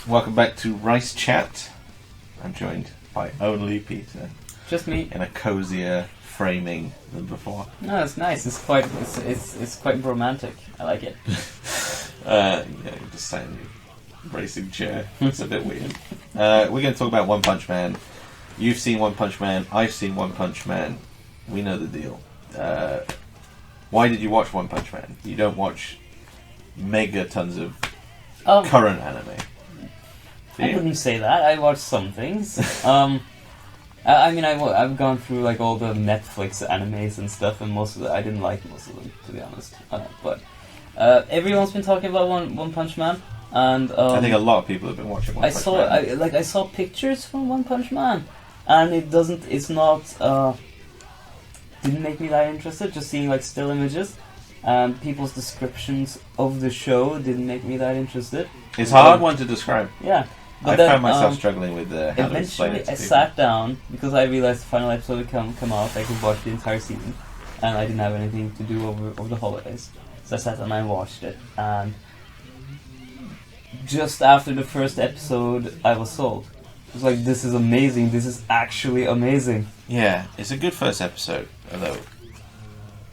Welcome back to Rice Chat. I'm joined by only Peter. Just me. In a cozier framing than before. No, it's nice. It's quite romantic. I like it. You're just sat in your racing chair. It's a bit weird. We're going to talk about One Punch Man. You've seen One Punch Man. I've seen One Punch Man. We know the deal. Why did you watch One Punch Man? You don't watch mega tons of current anime. I wouldn't say that. I watched some things. I've gone through like all the Netflix animes and stuff, and I didn't like most of them, to be honest. But everyone's been talking about One Punch Man, and I think a lot of people have been watching One Punch Man. I saw pictures from One Punch Man, and didn't make me that interested. Just seeing like still images and people's descriptions of the show didn't make me that interested. It's a hard one to describe. Yeah. But I found myself struggling with how to explain eventually it to I people. sat down because I realized the final episode would come out. I could watch the entire season, and I didn't have anything to do over the holidays, so I sat down and I watched it. And just after the first episode, I was sold. It was like, this is amazing. This is actually amazing. Yeah, it's a good first episode, although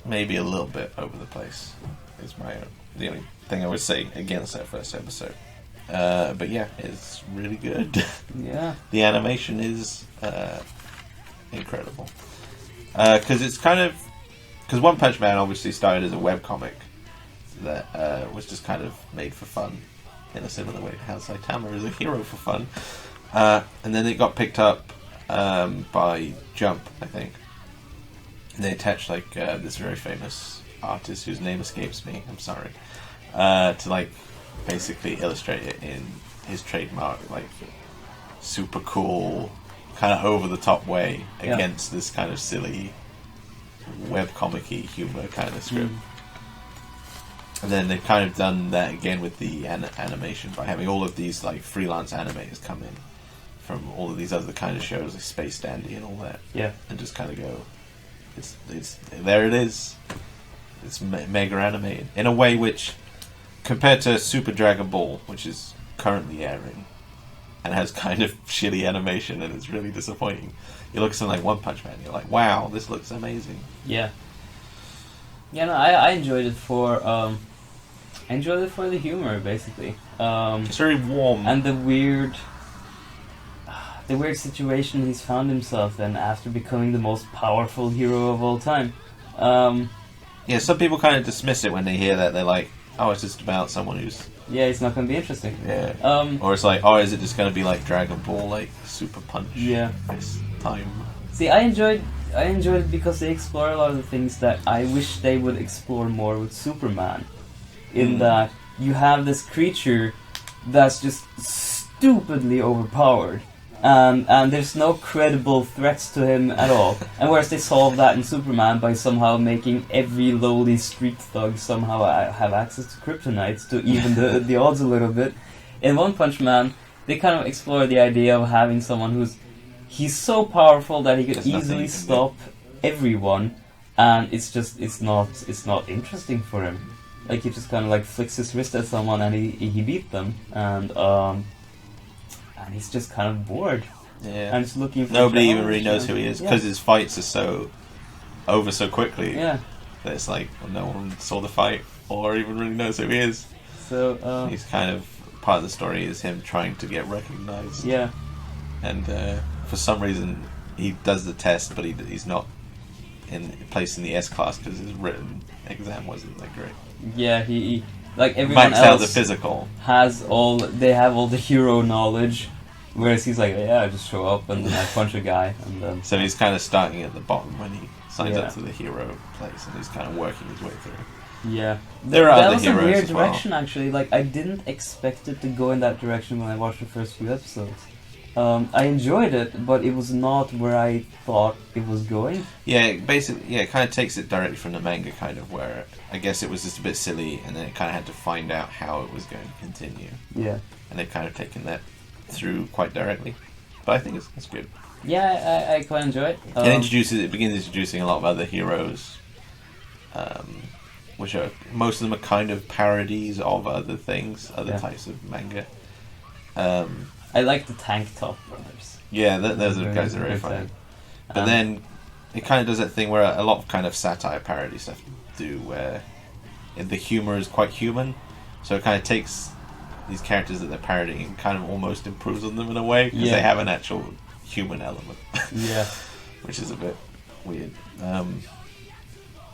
maybe a little bit over the place. Is the only thing I would say against that first episode. But yeah, it's really good. Yeah. The animation is incredible. Because One Punch Man obviously started as a webcomic that was just kind of made for fun, in a similar way to how Saitama is a hero for fun. And then it got picked up by Jump, I think. And they attached this very famous artist whose name escapes me, I'm sorry, to basically illustrate it in his trademark, super cool, kind of over the top way against this kind of silly webcomic-y humor kind of script. And then they've kind of done that again with the animation by having all of these freelance animators come in from all of these other kind of shows like Space Dandy and all that. Yeah. And just kind of go, it's there it is. It's mega animated in a way which, compared to Super Dragon Ball, which is currently airing and has kind of shitty animation and it's really disappointing, you look at something like One Punch Man, you're like, wow, this looks amazing. Yeah. Yeah, no, I enjoyed it for the humor, basically. It's very warm. And the weird situation he's found himself in after becoming the most powerful hero of all time. Yeah, some people kind of dismiss it when they hear that. They're like, oh, it's just about someone who's... Yeah, it's not going to be interesting. Yeah. Or it's like, oh, is it just going to be like Dragon Ball, Super Punch? Yeah. This time. See, I enjoyed it because they explore a lot of the things that I wish they would explore more with Superman. In that you have this creature that's just stupidly overpowered. And there's no credible threats to him at all. And whereas they solve that in Superman by somehow making every lowly street thug somehow have access to kryptonite to even the odds a little bit. In One Punch Man, they kind of explore the idea of having someone he's so powerful that he could easily stop everyone, and it's not interesting for him. He just kind of flicks his wrist at someone and he beat them, and he's just kind of bored. Yeah. And just looking for nobody even really knows who he is because his fights are so over so quickly. Yeah. That it's no one saw the fight or even really knows who he is. So he's kind of part of the story is him trying to get recognized. Yeah. And for some reason he does the test, but he's not placed in the S class because his written exam wasn't that great. Yeah, he everyone maxed else out the physical. They have all the hero knowledge, whereas he's like, yeah, I just show up and then I punch a guy, and then... So he's kind of starting at the bottom when he signs up to the hero place, and he's kind of working his way through. Yeah, there are other heroes that was a weird as well. direction actually. I didn't expect it to go in that direction when I watched the first few episodes. I enjoyed it, but it was not where I thought it was going. Yeah, basically, it kind of takes it directly from the manga, kind of, where I guess it was just a bit silly, and then it kind of had to find out how it was going to continue. Yeah. And they've kind of taken that through quite directly. But I think it's good. Yeah, I quite enjoy it. It begins introducing a lot of other heroes, which are, most of them are kind of parodies of other things, other types of manga. I like the Tank Top Brothers. Yeah, those are the guys that are very funny. But then it kind of does that thing where a lot of kind of satire parody stuff do, where the humor is quite human, so it kind of takes these characters that they're parodying and kind of almost improves on them in a way, because they have an actual human element. Yeah. Which is a bit weird.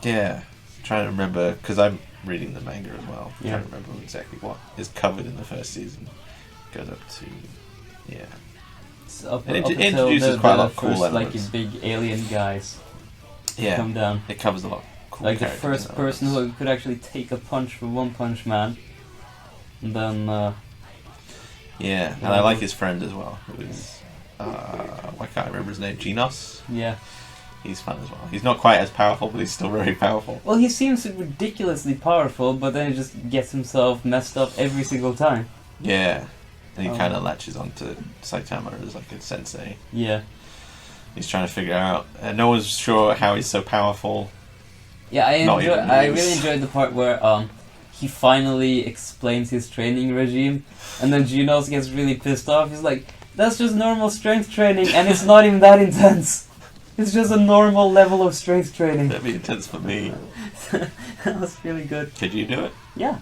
Yeah, trying to remember, because I'm reading the manga as well. Yeah. Trying to remember exactly what is covered in the first season. Goes up to, yeah. And it introduces quite a lot of cool first, elements. like big alien guys come down. It covers a lot of cool Like the characters first and person elements. who could actually take a punch from One Punch Man. And then, Yeah, and I like his friend as well, who is, why can't I remember his name? Genos? yeah. He's fun as well. He's not quite as powerful, but he's still very powerful. Well, he seems ridiculously powerful, but then he just gets himself messed up every single time. Yeah, and he kind of latches onto Saitama as like a sensei. Yeah. He's trying to figure out, and no one's sure how he's so powerful. Yeah, I Not even really news. enjoyed the part where he finally explains his training regime, and then Genos gets really pissed off. He's like, "That's just normal strength training, and it's not even that intense. It's just a normal level of strength training." That'd be intense for me. That was really good. Could you do it? Yeah.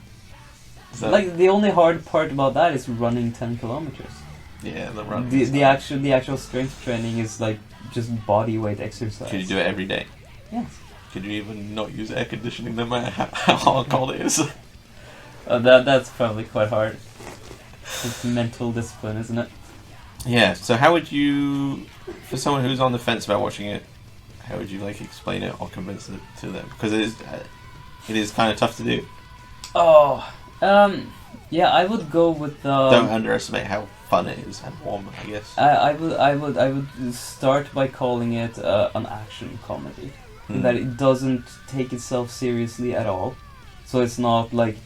Is that- Like the only hard part about that is running 10 kilometers. yeah, the run. The actual strength training is like just body weight exercise. Could you do it every day? Yes. Could you even not use air conditioning no matter how hard cold it is? That's probably quite hard. It's mental discipline, isn't it? Yeah, so how would you, for someone who's on the fence about watching it, how would you like explain it or convince it to them? Because it is kind of tough to do. Oh, yeah, I would go with Don't underestimate how fun it is and warm, I guess. I would start by calling it an action comedy. In that it doesn't take itself seriously at all. So it's not like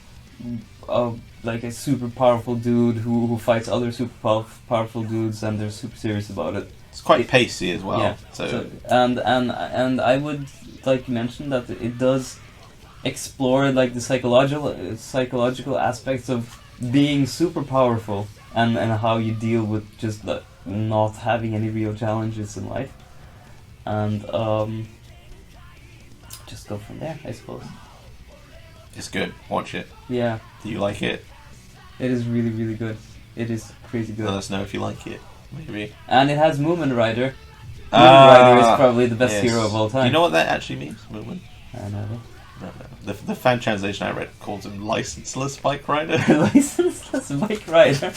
a super powerful dude who fights other super powerful dudes and they're super serious about it. It's quite pacey as well. Yeah. So And I would like to mention that it does explore like the psychological aspects of being super powerful and how you deal with just not having any real challenges in life. And just go from there, I suppose. it's good. Watch it. Yeah, Do you like it? it is really, really good. It is crazy good. Let us know if you like it. Maybe. And it has Moomin Rider. Moomin Rider is probably the best Yes. hero of all time. Do you know what that actually means, Movement? I don't know. No. The fan translation I read calls him licenseless bike rider. Licenseless bike rider.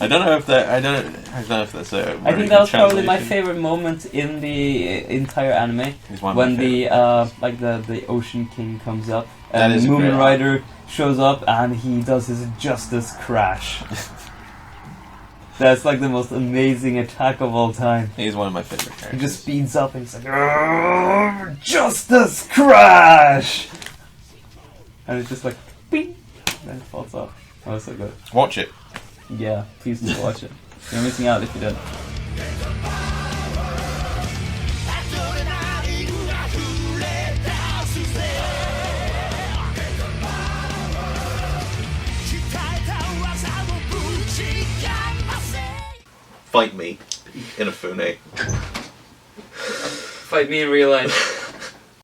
I don't know if that's a. I very think that was good probably my translation. favorite moment in the entire anime. He's one of When my favorite. the Ocean King comes up That and is a great Moomin arc. Rider shows up and he does his Justice Crash. That's like the most amazing attack of all time. He's one of my favorite He characters. just speeds up and he's like, "Arrgh, Justice Crash!" And it's just like, bing! Then it falls off. That was so good. Watch it. Yeah, please do watch it. You're missing out if you don't. Fight me in a fune. Fight me in real life.